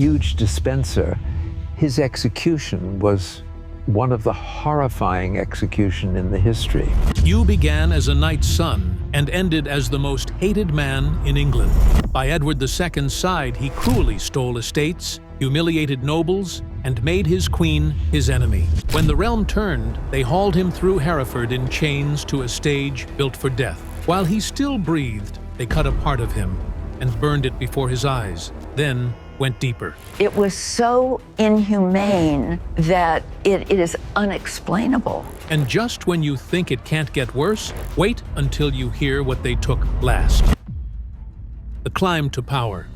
Hugh Despenser, his execution was one of the horrifying execution in the history. Hugh began as a knight's son and ended as the most hated man in England. By Edward II's side, he cruelly stole estates, humiliated nobles, and made his queen his enemy. When the realm turned, they hauled him through Hereford in chains to a stage built for death. While he still breathed, they cut a part of him and burned it before his eyes, then went deeper. It was so inhumane that it is unexplainable. And just when you think it can't get worse, wait until you hear what they took last. The climb to power.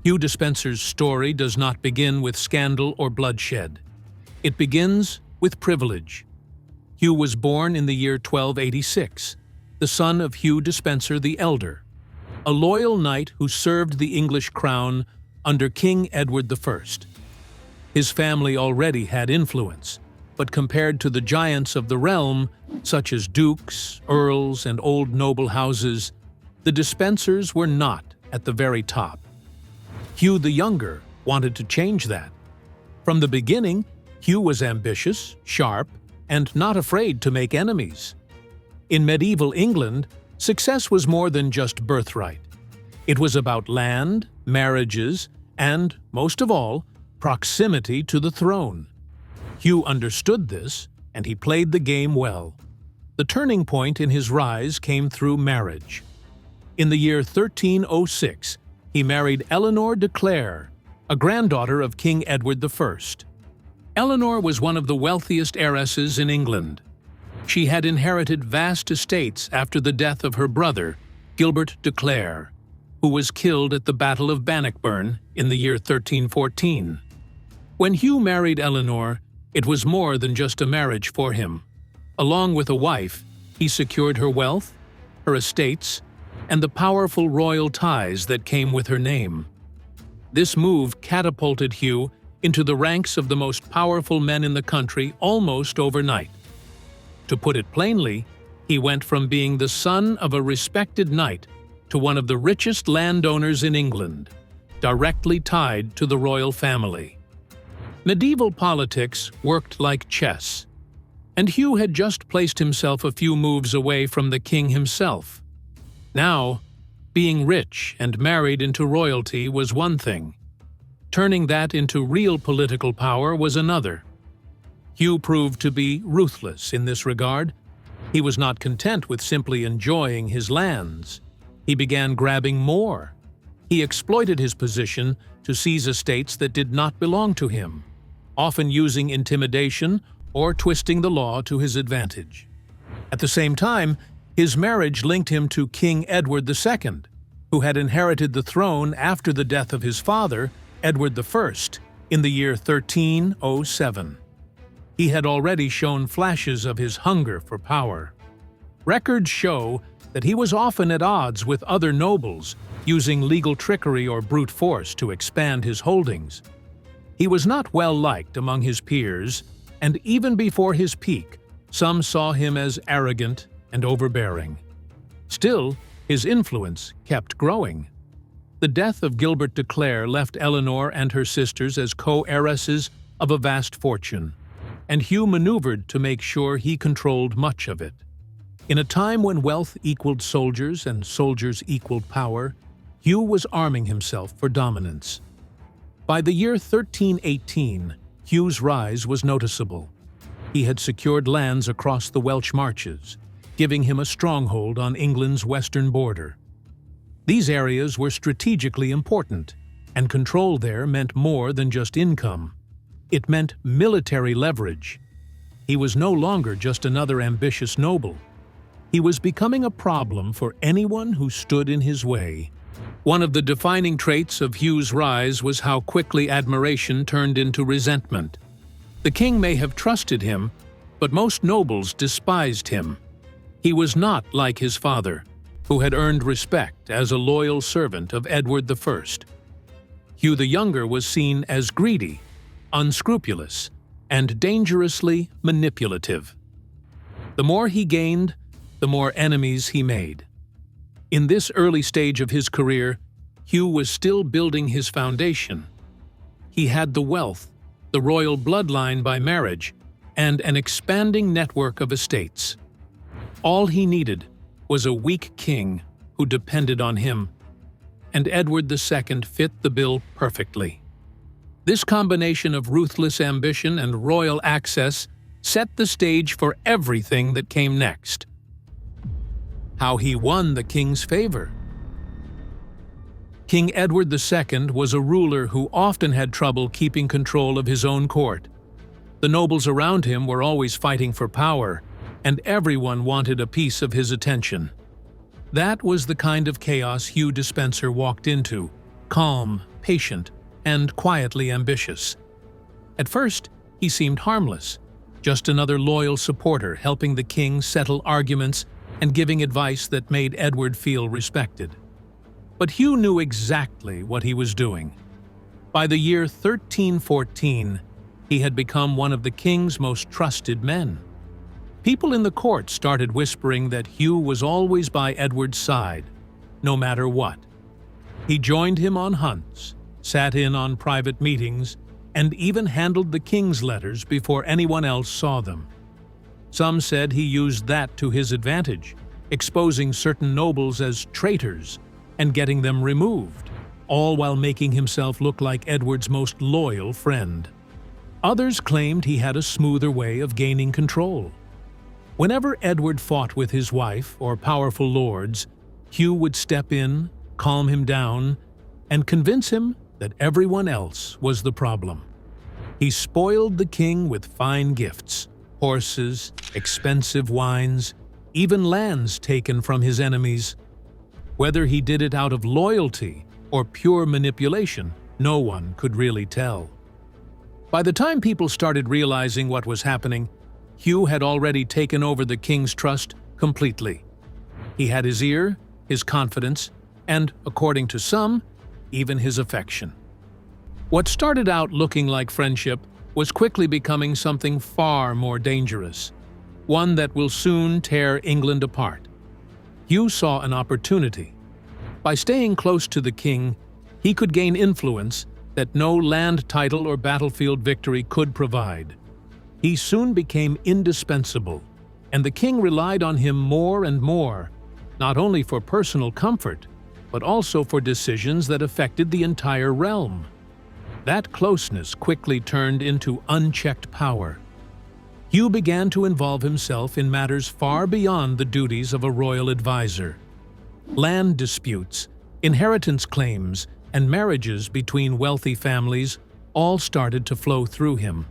Hugh Despenser's story does not begin with scandal or bloodshed. It begins with privilege. Hugh was born in the year 1286, the son of Hugh Despenser the Elder, a loyal knight who served the English crown under King Edward I. His family already had influence, but compared to the giants of the realm, such as dukes, earls, and old noble houses, the Despensers were not at the very top. Hugh the Younger wanted to change that. From the beginning, Hugh was ambitious, sharp, and not afraid to make enemies. In medieval England, success was more than just birthright. It was about land, marriages, and, most of all, proximity to the throne. Hugh understood this, and he played the game well. The turning point in his rise came through marriage. In the year 1306, he married Eleanor de Clare, a granddaughter of King Edward I. Eleanor was one of the wealthiest heiresses in England. She had inherited vast estates after the death of her brother, Gilbert de Clare, who was killed at the Battle of Bannockburn in the year 1314. When Hugh married Eleanor, it was more than just a marriage for him. Along with a wife, he secured her wealth, her estates, and the powerful royal ties that came with her name. This move catapulted Hugh into the ranks of the most powerful men in the country almost overnight. To put it plainly, he went from being the son of a respected knight to one of the richest landowners in England, directly tied to the royal family. Medieval politics worked like chess, and Hugh had just placed himself a few moves away from the king himself. Now, being rich and married into royalty was one thing. Turning that into real political power was another. Hugh proved to be ruthless in this regard. He was not content with simply enjoying his lands. He began grabbing more. He exploited his position to seize estates that did not belong to him, often using intimidation or twisting the law to his advantage. At the same time, his marriage linked him to King Edward II, who had inherited the throne after the death of his father, Edward I, in the year 1307. He had already shown flashes of his hunger for power. Records show that he was often at odds with other nobles, using legal trickery or brute force to expand his holdings. He was not well liked among his peers, and even before his peak, some saw him as arrogant and overbearing. Still, his influence kept growing. The death of Gilbert de Clare left Eleanor and her sisters as co-heiresses of a vast fortune, and Hugh maneuvered to make sure he controlled much of it. In a time when wealth equaled soldiers and soldiers equaled power, Hugh was arming himself for dominance. By the year 1318, Hugh's rise was noticeable. He had secured lands across the Welsh Marches, giving him a stronghold on England's western border. These areas were strategically important, and control there meant more than just income. It meant military leverage. He was no longer just another ambitious noble. He was becoming a problem for anyone who stood in his way. One of the defining traits of Hugh's rise was how quickly admiration turned into resentment. The king may have trusted him, but most nobles despised him. He was not like his father, who had earned respect as a loyal servant of Edward I. Hugh the Younger was seen as greedy, unscrupulous, and dangerously manipulative. The more he gained, the more enemies he made. In this early stage of his career, Hugh was still building his foundation. He had the wealth, the royal bloodline by marriage, and an expanding network of estates. All he needed was a weak king who depended on him, and Edward II fit the bill perfectly. This combination of ruthless ambition and royal access set the stage for everything that came next. How he won the king's favor. King Edward II was a ruler who often had trouble keeping control of his own court. The nobles around him were always fighting for power, and everyone wanted a piece of his attention. That was the kind of chaos Hugh Despenser walked into, calm, patient, and quietly ambitious. At first, he seemed harmless, just another loyal supporter helping the king settle arguments and giving advice that made Edward feel respected. But Hugh knew exactly what he was doing. By the year 1314, he had become one of the king's most trusted men. People in the court started whispering that Hugh was always by Edward's side, no matter what. He joined him on hunts, sat in on private meetings, and even handled the king's letters before anyone else saw them. Some said he used that to his advantage, exposing certain nobles as traitors and getting them removed, all while making himself look like Edward's most loyal friend. Others claimed he had a smoother way of gaining control. Whenever Edward fought with his wife or powerful lords, Hugh would step in, calm him down, and convince him that everyone else was the problem. He spoiled the king with fine gifts, horses, expensive wines, even lands taken from his enemies. Whether he did it out of loyalty or pure manipulation, no one could really tell. By the time people started realizing what was happening, Hugh had already taken over the king's trust completely. He had his ear, his confidence, and, according to some, even his affection. What started out looking like friendship was quickly becoming something far more dangerous, one that will soon tear England apart. Hugh saw an opportunity. By staying close to the king, he could gain influence that no land title or battlefield victory could provide. He soon became indispensable, and the king relied on him more and more, not only for personal comfort, but also for decisions that affected the entire realm. That closeness quickly turned into unchecked power. Hugh began to involve himself in matters far beyond the duties of a royal advisor. Land disputes, inheritance claims, and marriages between wealthy families all started to flow through him.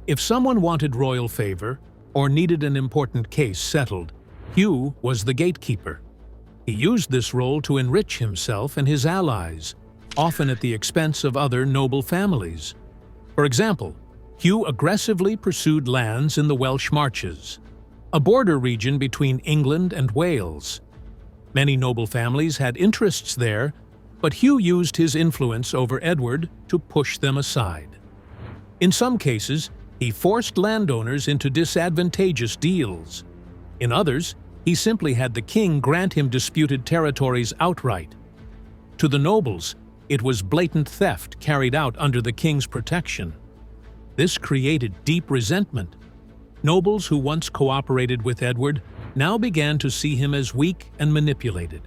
If someone wanted royal favor or needed an important case settled, Hugh was the gatekeeper. He used this role to enrich himself and his allies, often at the expense of other noble families. For example, Hugh aggressively pursued lands in the Welsh Marches, a border region between England and Wales. Many noble families had interests there, but Hugh used his influence over Edward to push them aside. In some cases, he forced landowners into disadvantageous deals. In others, he simply had the king grant him disputed territories outright. To the nobles, it was blatant theft carried out under the king's protection. This created deep resentment. Nobles who once cooperated with Edward now began to see him as weak and manipulated.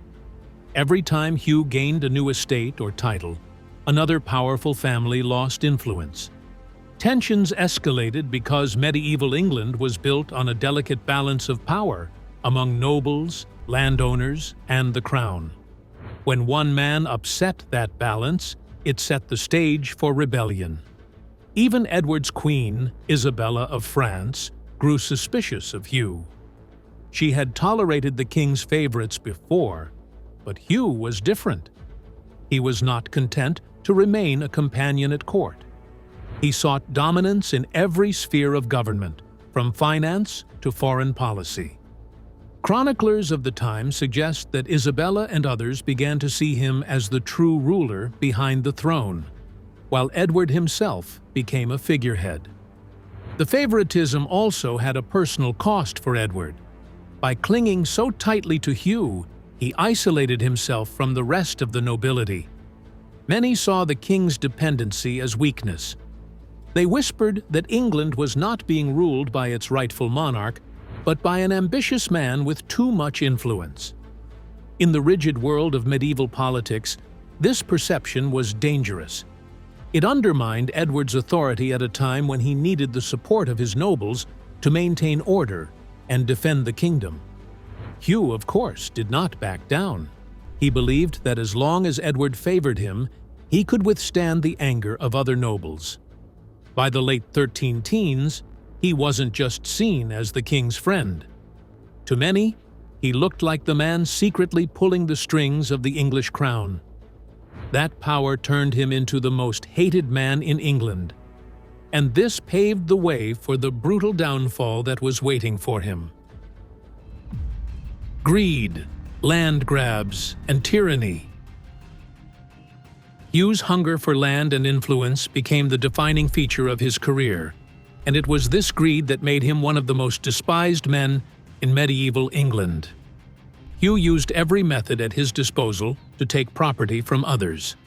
Every time Hugh gained a new estate or title, another powerful family lost influence. Tensions escalated because medieval England was built on a delicate balance of power among nobles, landowners, and the crown. When one man upset that balance, it set the stage for rebellion. Even Edward's queen, Isabella of France, grew suspicious of Hugh. She had tolerated the king's favorites before, but Hugh was different. He was not content to remain a companion at court. He sought dominance in every sphere of government, from finance to foreign policy. Chroniclers of the time suggest that Isabella and others began to see him as the true ruler behind the throne, while Edward himself became a figurehead. The favoritism also had a personal cost for Edward. By clinging so tightly to Hugh, he isolated himself from the rest of the nobility. Many saw the king's dependency as weakness. They whispered that England was not being ruled by its rightful monarch, but by an ambitious man with too much influence. In the rigid world of medieval politics, this perception was dangerous. It undermined Edward's authority at a time when he needed the support of his nobles to maintain order and defend the kingdom. Hugh, of course, did not back down. He believed that as long as Edward favored him, he could withstand the anger of other nobles. By the late 13 teens, he wasn't just seen as the king's friend. To many, he looked like the man secretly pulling the strings of the English crown. That power turned him into the most hated man in England, and this paved the way for the brutal downfall that was waiting for him. Greed, land grabs, and tyranny. Hugh's hunger for land and influence became the defining feature of his career, and it was this greed that made him one of the most despised men in medieval England. Hugh used every method at his disposal to take property from others.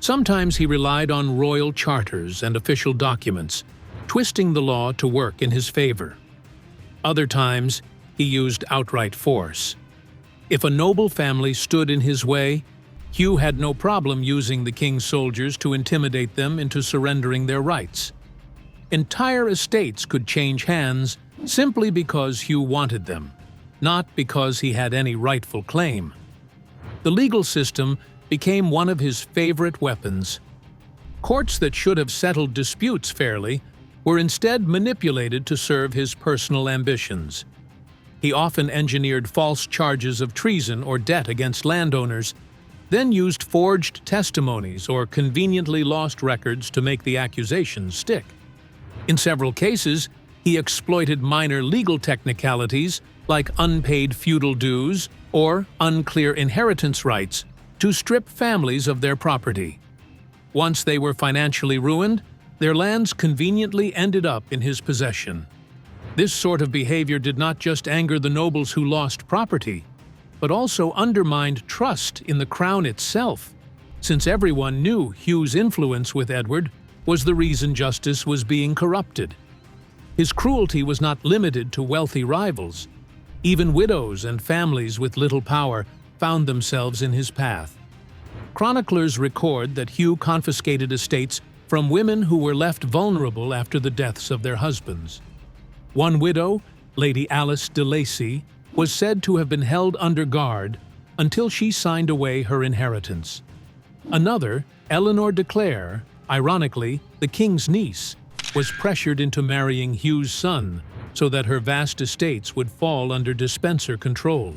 Sometimes he relied on royal charters and official documents, twisting the law to work in his favor. Other times, he used outright force. If a noble family stood in his way, Hugh had no problem using the king's soldiers to intimidate them into surrendering their rights. Entire estates could change hands simply because Hugh wanted them, not because he had any rightful claim. The legal system became one of his favorite weapons. Courts that should have settled disputes fairly were instead manipulated to serve his personal ambitions. He often engineered false charges of treason or debt against landowners, then used forged testimonies or conveniently lost records to make the accusations stick. In several cases, he exploited minor legal technicalities like unpaid feudal dues or unclear inheritance rights to strip families of their property. Once they were financially ruined, their lands conveniently ended up in his possession. This sort of behavior did not just anger the nobles who lost property, but also undermined trust in the crown itself, since everyone knew Hugh's influence with Edward was the reason justice was being corrupted. His cruelty was not limited to wealthy rivals. Even widows and families with little power found themselves in his path. Chroniclers record that Hugh confiscated estates from women who were left vulnerable after the deaths of their husbands. One widow, Lady Alice de Lacy, was said to have been held under guard until she signed away her inheritance. Another, Eleanor de Clare, ironically the king's niece, was pressured into marrying Hugh's son so that her vast estates would fall under Despenser control.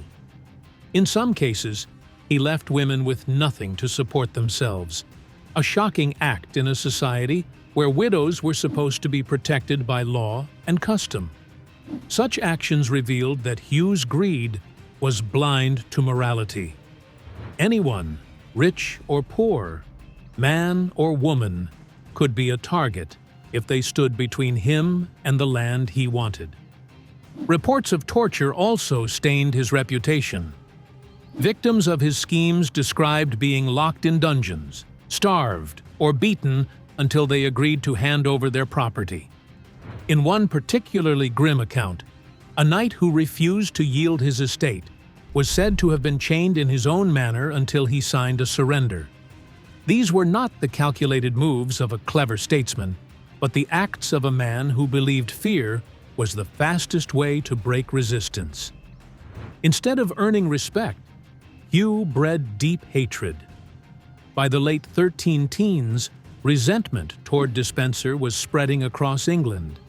In some cases, he left women with nothing to support themselves, a shocking act in a society where widows were supposed to be protected by law and custom. Such actions revealed that Hugh's greed was blind to morality. Anyone, rich or poor, man or woman, could be a target if they stood between him and the land he wanted. Reports of torture also stained his reputation. Victims of his schemes described being locked in dungeons, starved, or beaten until they agreed to hand over their property. In one particularly grim account, a knight who refused to yield his estate was said to have been chained in his own manner until he signed a surrender. These were not the calculated moves of a clever statesman, but the acts of a man who believed fear was the fastest way to break resistance. Instead of earning respect, Hugh bred deep hatred. By the late 13 teens, resentment toward Despenser was spreading across England.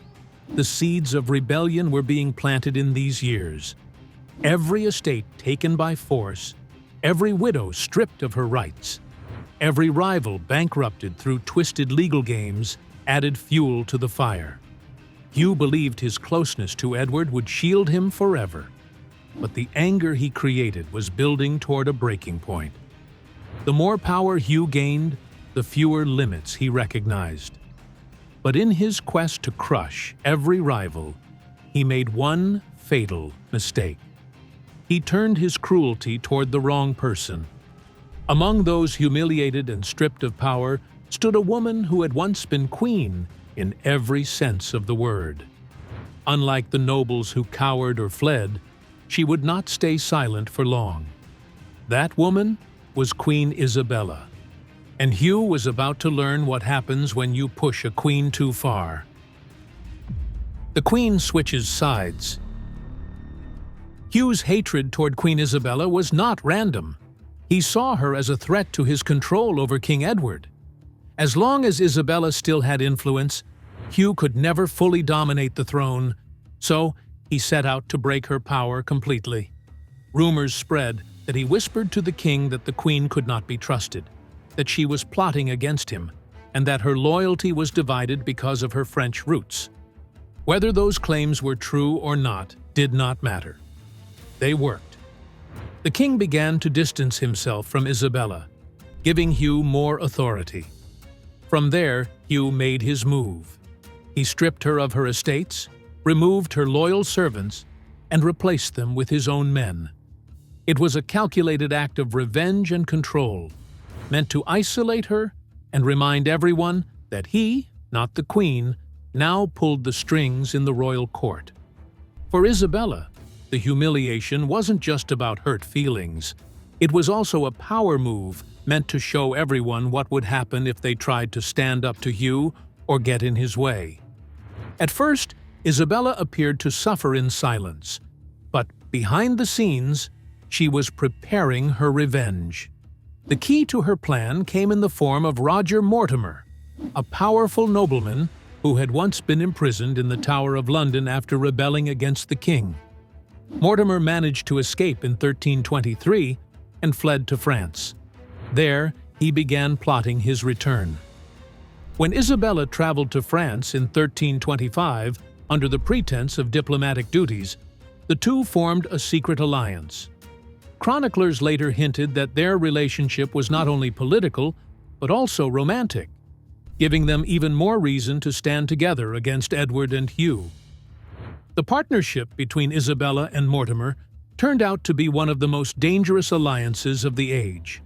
The seeds of rebellion were being planted in these years. Every estate taken by force, every widow stripped of her rights, every rival bankrupted through twisted legal games added fuel to the fire. Hugh believed his closeness to Edward would shield him forever, but the anger he created was building toward a breaking point. The more power Hugh gained, the fewer limits he recognized. But in his quest to crush every rival, he made one fatal mistake. he turned his cruelty toward the wrong person. Among those humiliated and stripped of power stood a woman who had once been queen in every sense of the word. Unlike the nobles who cowered or fled, she would not stay silent for long. That woman was Queen Isabella, and Hugh was about to learn what happens when you push a queen too far. The queen switches sides. Hugh's hatred toward Queen Isabella was not random. He saw her as a threat to his control over King Edward. As long as Isabella still had influence, Hugh could never fully dominate the throne, so he set out to break her power completely. Rumors spread that he whispered to the king that the queen could not be trusted, that she was plotting against him, and that her loyalty was divided because of her French roots. Whether those claims were true or not did not matter. They worked. The king began to distance himself from Isabella, giving Hugh more authority. From there, Hugh made his move. He stripped her of her estates, removed her loyal servants, and replaced them with his own men. It was a calculated act of revenge and control, meant to isolate her and remind everyone that he, not the queen, now pulled the strings in the royal court. For Isabella, the humiliation wasn't just about hurt feelings. It was also a power move meant to show everyone what would happen if they tried to stand up to Hugh or get in his way. At first, Isabella appeared to suffer in silence, but behind the scenes, she was preparing her revenge. The key to her plan came in the form of Roger Mortimer, a powerful nobleman who had once been imprisoned in the Tower of London after rebelling against the king. Mortimer managed to escape in 1323 and fled to France. There, he began plotting his return. When Isabella traveled to France in 1325 under the pretense of diplomatic duties, the two formed a secret alliance. Chroniclers later hinted that their relationship was not only political, but also romantic, giving them even more reason to stand together against Edward and Hugh. The partnership between Isabella and Mortimer turned out to be one of the most dangerous alliances of the age.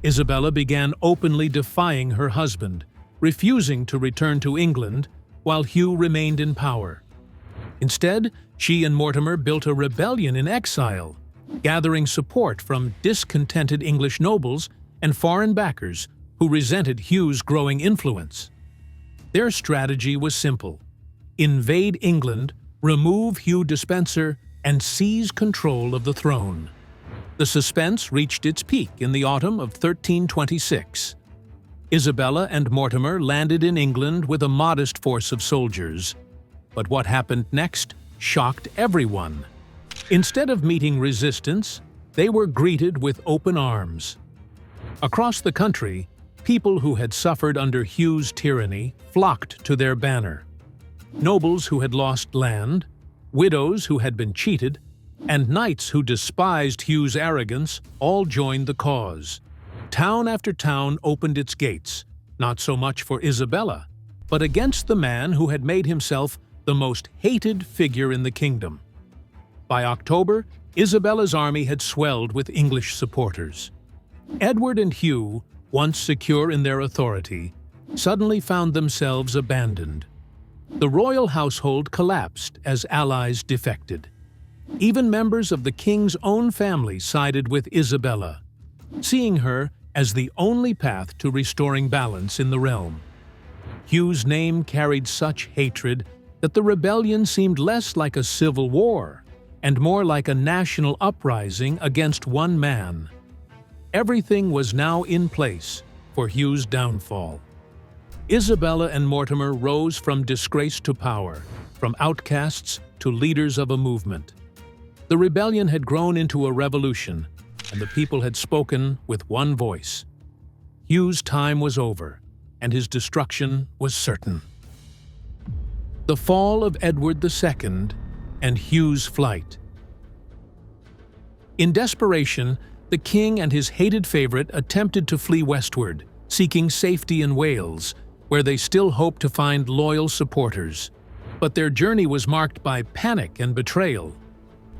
Isabella began openly defying her husband, refusing to return to England, while Hugh remained in power. Instead, she and Mortimer built a rebellion in exile, gathering support from discontented English nobles and foreign backers who resented Hugh's growing influence. Their strategy was simple: invade England, remove Hugh Despenser, and seize control of the throne. The suspense reached its peak in the autumn of 1326. Isabella and Mortimer landed in England with a modest force of soldiers. But what happened next shocked everyone. Instead of meeting resistance, they were greeted with open arms. Across the country, people who had suffered under Hugh's tyranny flocked to their banner. Nobles who had lost land, widows who had been cheated, and knights who despised Hugh's arrogance all joined the cause. Town after town opened its gates, not so much for Isabella, but against the man who had made himself the most hated figure in the kingdom. By October, Isabella's army had swelled with English supporters. Edward and Hugh, once secure in their authority, suddenly found themselves abandoned. The royal household collapsed as allies defected. Even members of the king's own family sided with Isabella, seeing her as the only path to restoring balance in the realm. Hugh's name carried such hatred that the rebellion seemed less like a civil war and more like a national uprising against one man. Everything was now in place for Hugh's downfall. Isabella and Mortimer rose from disgrace to power, from outcasts to leaders of a movement. The rebellion had grown into a revolution, and the people had spoken with one voice. Hugh's time was over, and his destruction was certain. The fall of Edward II and Hugh's flight. In desperation, the king and his hated favorite attempted to flee westward, seeking safety in Wales, where they still hoped to find loyal supporters. But their journey was marked by panic and betrayal.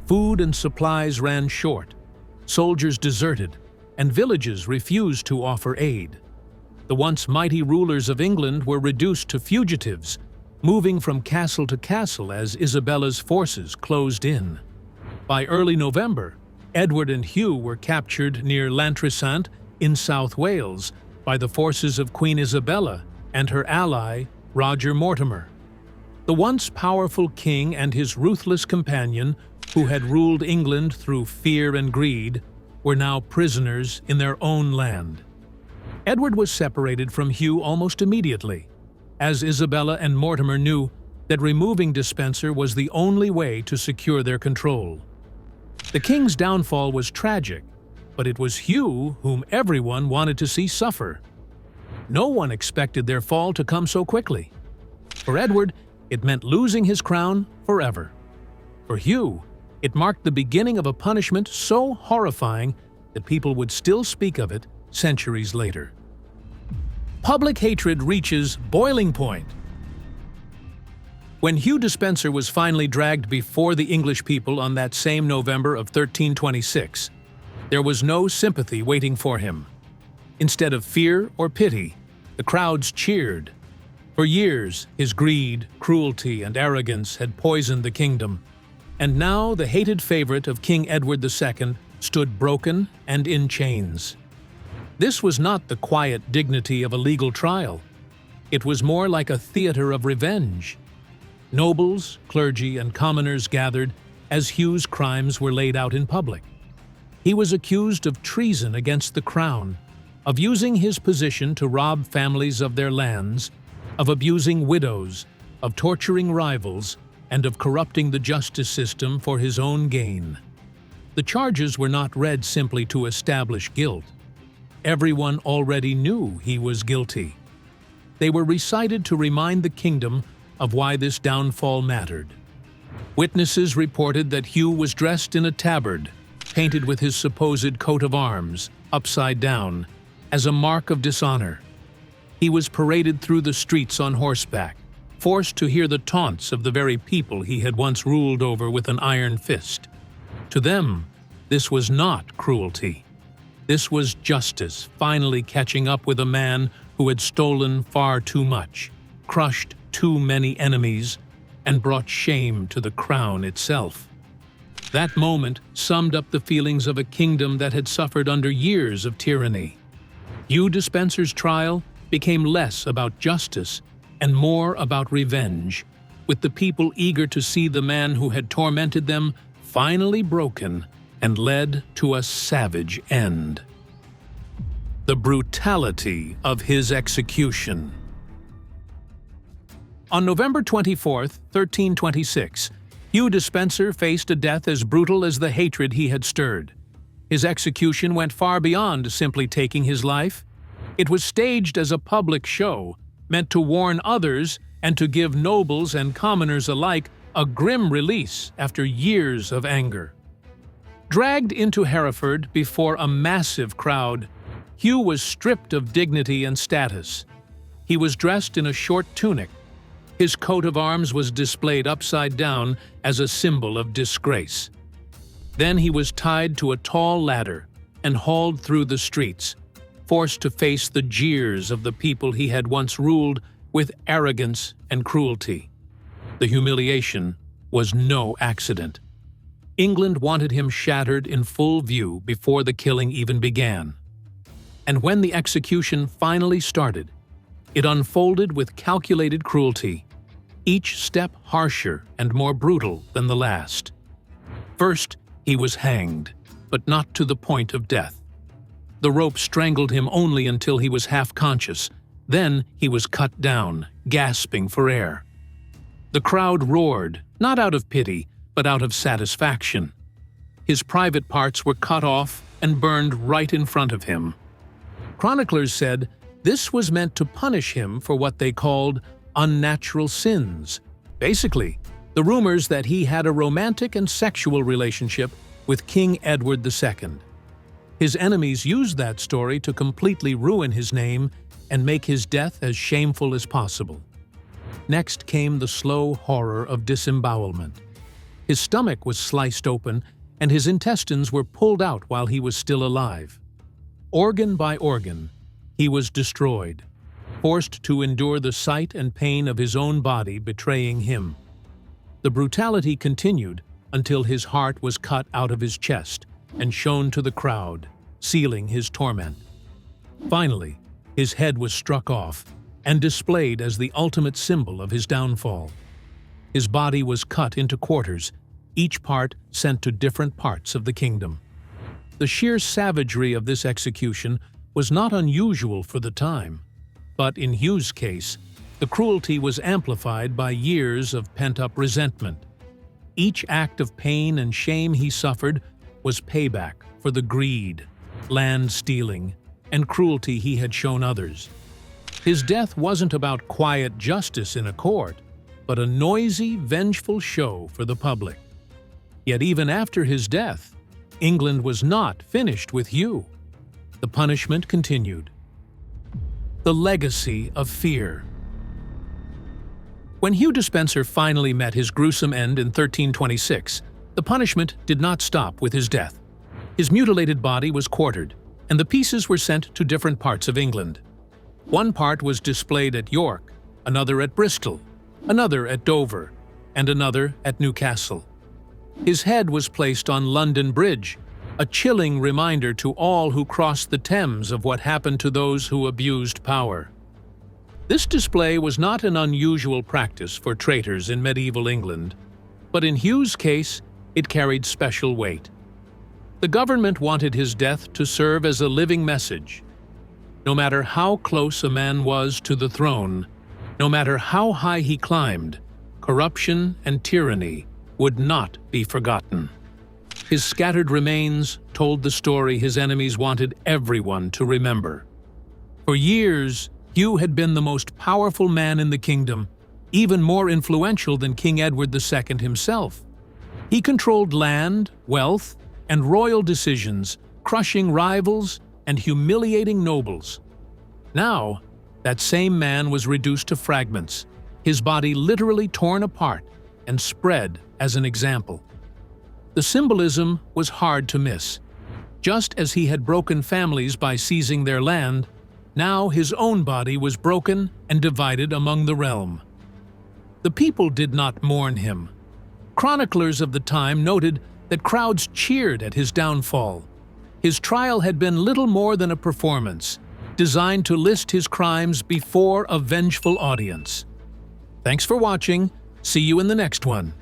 Food and supplies ran short, soldiers deserted, and villages refused to offer aid. The once mighty rulers of England were reduced to fugitives, moving from castle to castle as Isabella's forces closed in. By early November, Edward and Hugh were captured near Llantrisant in South Wales by the forces of Queen Isabella and her ally, Roger Mortimer. The once powerful king and his ruthless companion, who had ruled England through fear and greed, were now prisoners in their own land. Edward was separated from Hugh almost immediately, as Isabella and Mortimer knew that removing Despenser was the only way to secure their control. The king's downfall was tragic, but it was Hugh whom everyone wanted to see suffer. No one expected their fall to come so quickly. For Edward, it meant losing his crown forever. For Hugh, it marked the beginning of a punishment so horrifying that people would still speak of it centuries later. Public hatred reaches boiling point. When Hugh Despenser was finally dragged before the English people on that same November of 1326, there was no sympathy waiting for him. Instead of fear or pity, the crowds cheered. For years, his greed, cruelty, and arrogance had poisoned the kingdom, and now the hated favorite of King Edward II stood broken and in chains. This was not the quiet dignity of a legal trial. It was more like a theater of revenge. Nobles, clergy, and commoners gathered as Hugh's crimes were laid out in public. He was accused of treason against the crown, of using his position to rob families of their lands, of abusing widows, of torturing rivals, and of corrupting the justice system for his own gain. The charges were not read simply to establish guilt. Everyone already knew he was guilty. They were recited to remind the kingdom of why this downfall mattered. Witnesses reported that Hugh was dressed in a tabard, painted with his supposed coat of arms, upside down, as a mark of dishonor. He was paraded through the streets on horseback, forced to hear the taunts of the very people he had once ruled over with an iron fist. To them, this was not cruelty. This was justice finally catching up with a man who had stolen far too much, crushed too many enemies, and brought shame to the crown itself. That moment summed up the feelings of a kingdom that had suffered under years of tyranny. Hugh Despenser's trial became less about justice and more about revenge, with the people eager to see the man who had tormented them finally broken and led to a savage end. The brutality of his execution. On November 24, 1326, Hugh Despenser faced a death as brutal as the hatred he had stirred. His execution went far beyond simply taking his life. It was staged as a public show, meant to warn others and to give nobles and commoners alike a grim release after years of anger. Dragged into Hereford before a massive crowd, Hugh was stripped of dignity and status. He was dressed in a short tunic. His coat of arms was displayed upside down as a symbol of disgrace. Then he was tied to a tall ladder and hauled through the streets, forced to face the jeers of the people he had once ruled with arrogance and cruelty. The humiliation was no accident. England wanted him shattered in full view before the killing even began. And when the execution finally started, it unfolded with calculated cruelty, each step harsher and more brutal than the last. First, he was hanged, but not to the point of death. The rope strangled him only until he was half conscious. Then he was cut down, gasping for air. The crowd roared, not out of pity, but out of satisfaction. His private parts were cut off and burned right in front of him. Chroniclers said this was meant to punish him for what they called unnatural sins. Basically, the rumors that he had a romantic and sexual relationship with King Edward II. His enemies used that story to completely ruin his name and make his death as shameful as possible. Next came the slow horror of disembowelment. His stomach was sliced open, and his intestines were pulled out while he was still alive. Organ by organ, he was destroyed, forced to endure the sight and pain of his own body betraying him. The brutality continued until his heart was cut out of his chest and shown to the crowd, sealing his torment. Finally, his head was struck off and displayed as the ultimate symbol of his downfall. His body was cut into quarters, each part sent to different parts of the kingdom. The sheer savagery of this execution was not unusual for the time, but in Hugh's case, the cruelty was amplified by years of pent-up resentment. Each act of pain and shame he suffered was payback for the greed, land-stealing, and cruelty he had shown others. His death wasn't about quiet justice in a court, but a noisy, vengeful show for the public. Yet even after his death, England was not finished with Hugh. The punishment continued. The legacy of fear. When Hugh Despenser finally met his gruesome end in 1326, the punishment did not stop with his death. His mutilated body was quartered, and the pieces were sent to different parts of England. One part was displayed at York, another at Bristol, another at Dover, and another at Newcastle. His head was placed on London Bridge, a chilling reminder to all who crossed the Thames of what happened to those who abused power. This display was not an unusual practice for traitors in medieval England, but in Hugh's case, it carried special weight. The government wanted his death to serve as a living message. No matter how close a man was to the throne, no matter how high he climbed, corruption and tyranny would not be forgotten. His scattered remains told the story his enemies wanted everyone to remember. For years, Hugh had been the most powerful man in the kingdom, even more influential than King Edward II himself. He controlled land, wealth, and royal decisions, crushing rivals and humiliating nobles. Now, that same man was reduced to fragments, his body literally torn apart and spread as an example. The symbolism was hard to miss. Just as he had broken families by seizing their land, now his own body was broken and divided among the realm. The people did not mourn him. Chroniclers of the time noted that crowds cheered at his downfall. His trial had been little more than a performance, designed to list his crimes before a vengeful audience. Thanks for watching. See you in the next one.